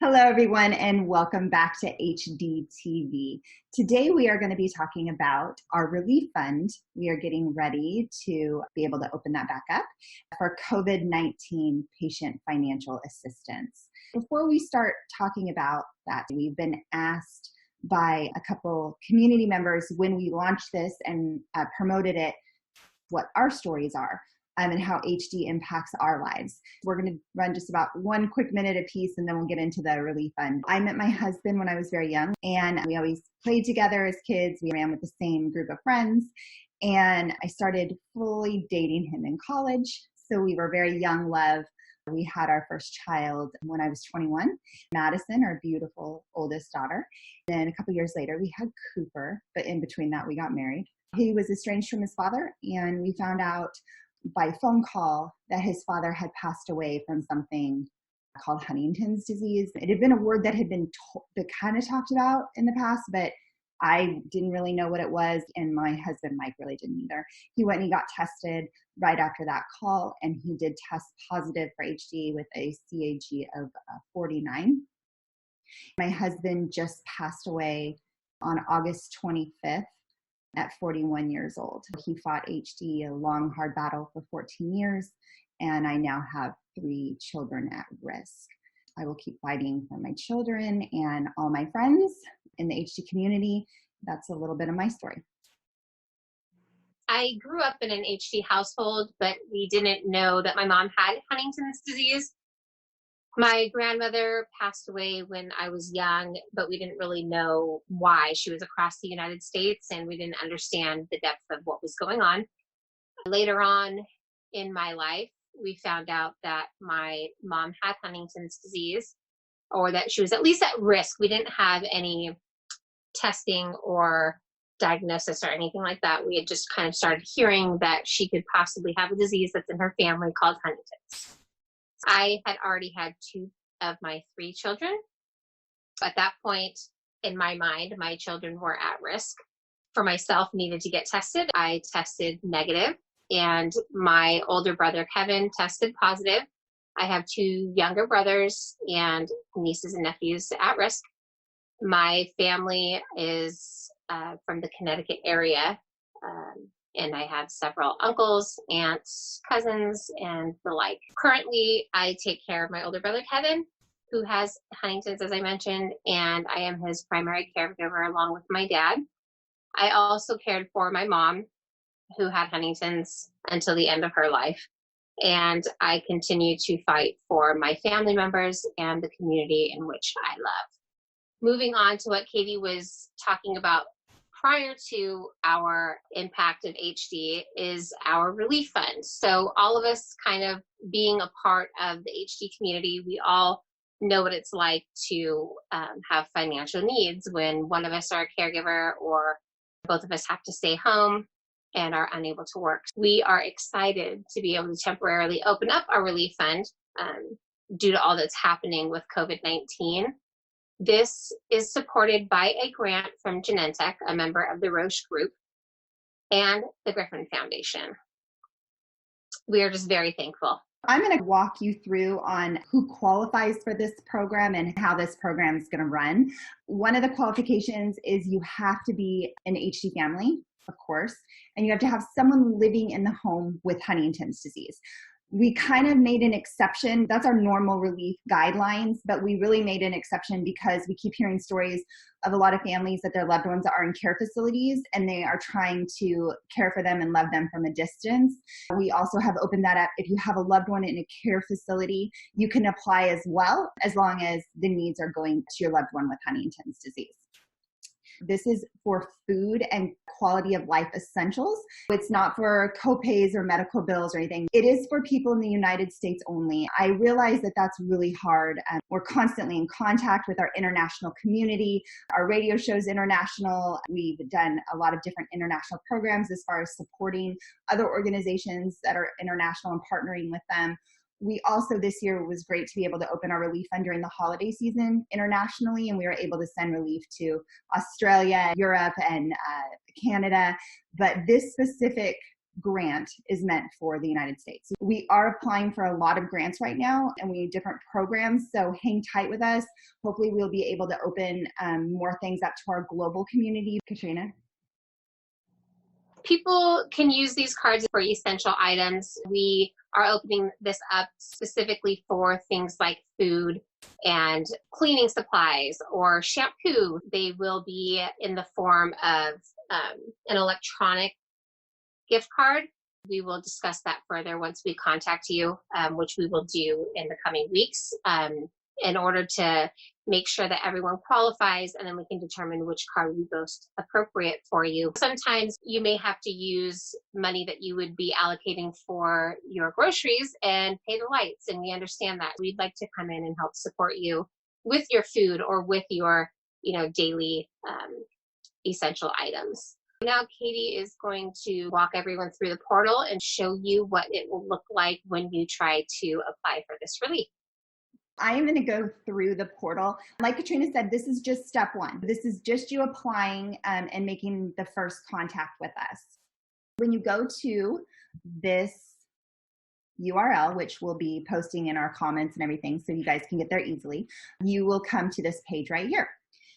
Hello, everyone, and welcome back to HDTV. Today, we are going to be talking about our relief fund. We are getting ready to be able to open that back up for COVID-19 patient financial assistance. Before we start talking about that, we've been asked by a couple community members when we launched this and promoted it, what our stories are. And how HD impacts our lives. We're going to run just about 1 quick minute apiece, and then we'll get into the relief fund. I met my husband when I was very young, and we always played together as kids. We ran with the same group of friends, and I started fully dating him in college. So we were very young love. We had our first child when I was 21, Madison, our beautiful oldest daughter. Then a couple years later, we had Cooper, but in between that, we got married. He was estranged from his father, and we found out by phone call that his father had passed away from something called Huntington's disease. It had been a word that had been kind of talked about in the past, but I didn't really know what it was, and my husband, Mike, really didn't either. He went and he got tested right after that call, and he did test positive for HD with a CAG of 49. My husband just passed away on August 25th. At 41 years old. He fought HD, a long, hard battle for 14 years, and I now have 3 children at risk. I will keep fighting for my children and all my friends in the HD community. That's a little bit of my story. I grew up in an HD household, but we didn't know that my mom had Huntington's disease. My grandmother passed away when I was young, but we didn't really know why. She was across the United States, and we didn't understand the depth of what was going on. Later on in my life, we found out that my mom had Huntington's disease, or that she was at least at risk. We didn't have any testing or diagnosis or anything like that. We had just kind of started hearing that she could possibly have a disease that's in her family called Huntington's. I had already had 2 of my 3 children. At that point, in my mind, my children were at risk. For myself, needed to get tested. I tested negative, and my older brother, Kevin, tested positive. I have 2 younger brothers and nieces and nephews at risk. My family is from the Connecticut area, and I have several uncles, aunts, cousins, and the like. Currently, I take care of my older brother, Kevin, who has Huntington's, as I mentioned, and I am his primary caregiver along with my dad. I also cared for my mom, who had Huntington's until the end of her life. And I continue to fight for my family members and the community in which I love. Moving on to what Katie was talking about prior to our impact of HD is our relief fund. So all of us kind of being a part of the HD community, we all know what it's like to have financial needs when one of us are a caregiver or both of us have to stay home and are unable to work. We are excited to be able to temporarily open up our relief fund due to all that's happening with COVID-19. This is supported by a grant from Genentech, a member of the Roche Group, and the Griffin Foundation. We are just very thankful. I'm going to walk you through on who qualifies for this program and how this program is going to run. One of the qualifications is you have to be an HD family, of course, and you have to have someone living in the home with Huntington's disease. We kind of made an exception. That's our normal relief guidelines, but we really made an exception because we keep hearing stories of a lot of families that their loved ones are in care facilities and they are trying to care for them and love them from a distance. We also have opened that up. If you have a loved one in a care facility, you can apply as well, as long as the needs are going to your loved one with Huntington's disease. This is for food and quality of life essentials. It's not for copays or medical bills or anything. It is for people in the United States only. I realize that that's really hard. We're constantly in contact with our international community. Our radio show is international. We've done a lot of different international programs as far as supporting other organizations that are international and partnering with them. We also, this year, was great to be able to open our relief fund during the holiday season internationally, and we were able to send relief to Australia, Europe, and Canada. But this specific grant is meant for the United States. We are applying for a lot of grants right now, and we need different programs, so hang tight with us. Hopefully we'll be able to open more things up to our global community. Katrina? People can use these cards for essential items. We are opening this up specifically for things like food and cleaning supplies or shampoo. They will be in the form of an electronic gift card. We will discuss that further once we contact you, which we will do in the coming weeks, in order to make sure that everyone qualifies, and then we can determine which card would be most appropriate for you. Sometimes you may have to use money that you would be allocating for your groceries and pay the lights, and we understand that. We'd like to come in and help support you with your food or with your, daily essential items. Now Katie is going to walk everyone through the portal and show you what it will look like when you try to apply for this relief. I am going to go through the portal. Like Katrina said, this is just step one. This is just you applying and making the first contact with us. When you go to this URL, which we'll be posting in our comments and everything so you guys can get there easily, you will come to this page right here.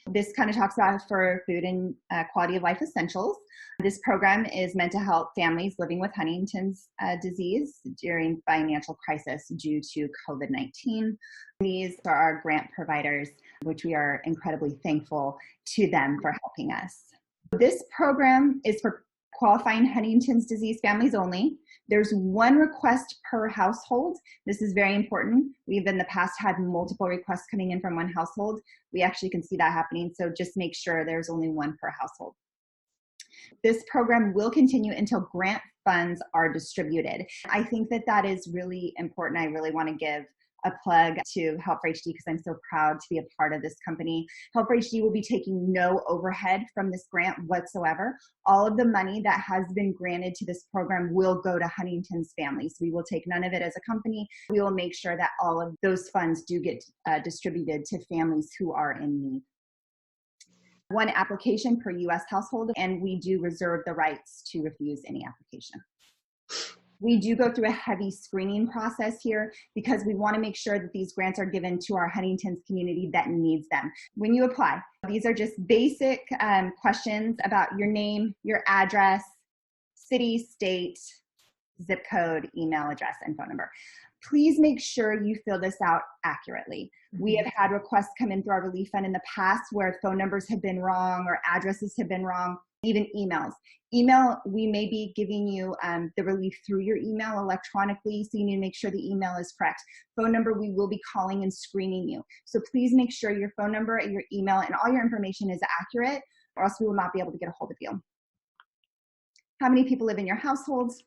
This kind of talks about for food and quality of life essentials. This program is meant to help families living with Huntington's disease during financial crisis due to COVID-19. These are our grant providers, which we are incredibly thankful to them for helping us. This program is for qualifying Huntington's disease families only. There's one request per household. This is very important. We've in the past had multiple requests coming in from one household. We actually can see that happening, so just make sure there's only one per household. This program will continue until grant funds are distributed. I think that is really important. I really want to give a plug to Help for HD because I'm so proud to be a part of this company. Help for HD will be taking no overhead from this grant whatsoever. All of the money that has been granted to this program will go to Huntington's families. We will take none of it as a company. We will make sure that all of those funds do get distributed to families who are in need. One application per U.S. household, and we do reserve the rights to refuse any application. We do go through a heavy screening process here because we want to make sure that these grants are given to our Huntington's community that needs them. When you apply, these are just basic questions about your name, your address, city, state, zip code, email address, and phone number. Please make sure you fill this out accurately. We have had requests come in through our relief fund in the past where phone numbers have been wrong or addresses have been wrong, even emails. Email, we may be giving you the relief through your email electronically, so you need to make sure the email is correct. Phone number, we will be calling and screening you. So please make sure your phone number and your email and all your information is accurate, or else we will not be able to get a hold of you. How many people live in your households?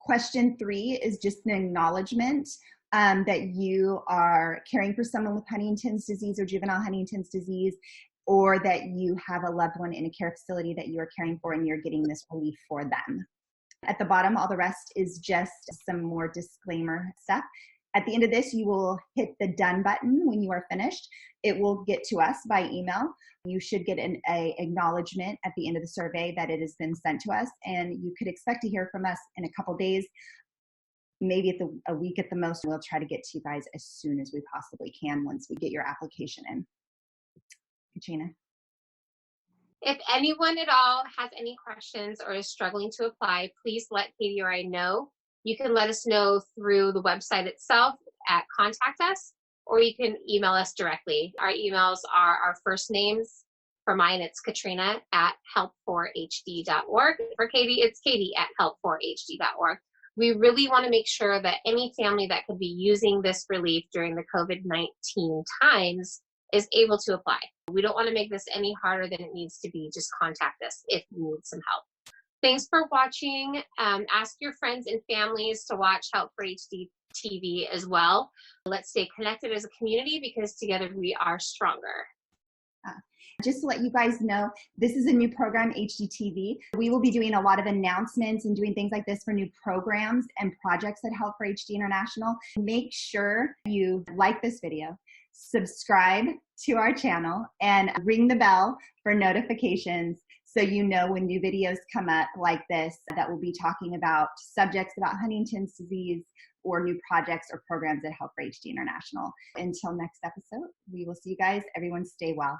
Question 3 is just an acknowledgement that you are caring for someone with Huntington's disease or juvenile Huntington's disease, or that you have a loved one in a care facility that you are caring for and you're getting this relief for them. At the bottom, all the rest is just some more disclaimer stuff. At the end of this, you will hit the done button when you are finished. It will get to us by email. You should get an acknowledgement at the end of the survey that it has been sent to us, and you could expect to hear from us in a couple days, maybe a week at the most. We'll try to get to you guys as soon as we possibly can once we get your application in. Katrina? If anyone at all has any questions or is struggling to apply, please let Katie or I know. You can let us know through the website itself at Contact Us, or you can email us directly. Our emails are our first names. For mine, it's Katrina at help4hd.org. For Katie, it's Katie at help4hd.org. We really want to make sure that any family that could be using this relief during the COVID-19 times is able to apply. We don't want to make this any harder than it needs to be. Just contact us if you need some help. Thanks for watching. Ask your friends and families to watch Help for HD TV as well. Let's stay connected as a community because together we are stronger. Just to let you guys know, this is a new program, HDTV. We will be doing a lot of announcements and doing things like this for new programs and projects at Help for HD International. Make sure you like this video, subscribe to our channel, and ring the bell for notifications so you know when new videos come up like this that will be talking about subjects about Huntington's disease or new projects or programs at Help for HD International. Until next episode, we will see you guys. Everyone stay well.